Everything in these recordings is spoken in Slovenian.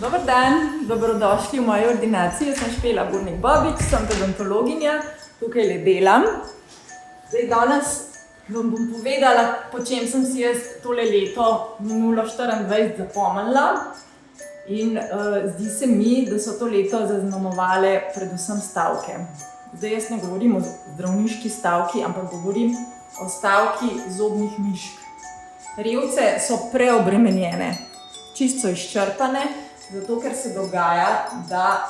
Dober dan, dobrodošli v moji ordinaciji. Jaz sem Špela Burnik-Bobič, sem odontologinja, tukaj le delam. Danes vam bom povedala, po čem sem si jaz tole leto minulo 24 zapomnila. In zdi se mi, da so to leto zaznamovale predvsem stavke. Zdaj jaz ne govorim o zdravniški stavki, ampak govorim o stavki zobnih mišk. Revce so preobremenjene, čisto so izčrpane, zato ker se dogaja, da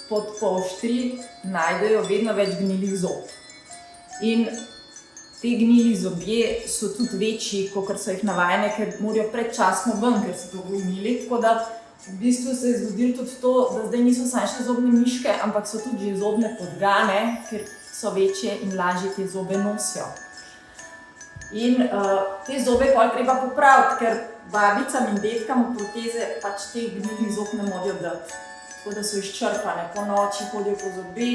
pod polštri najdejo vedno več gnilih zob. In ti gnili zobje so tudi večji, kot so jih navajene, ker morajo predčasno ven, ker so to gnili. Tako da v bistvu se je zgodilo tudi to, da zdaj niso samo še zobne miške, ampak so tudi že zobne podgane, ker so večje in lažje te zobe nosijo. In te zobe pol treba popraviti, ker babicam in detkam v proteze pač teh gnilih zob ne morajo dati. Tako da so izčrpane, po noči hodijo po zobe,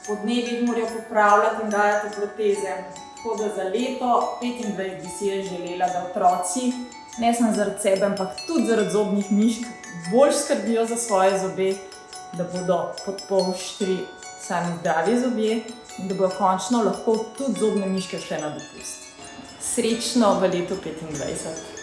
po dnevih morajo popravljati in dajati proteze. Tako da za leto 25 bi si jaz želela, da otroci, ne samo zaradi sebe, ampak tudi zaradi zobnih mišk, bolj skrbijo za svoje zobe, da bodo pod polštri sami zdravi zobje in da bodo končno lahko tudi zobne miške šle na dopust. Srečno v letu 25.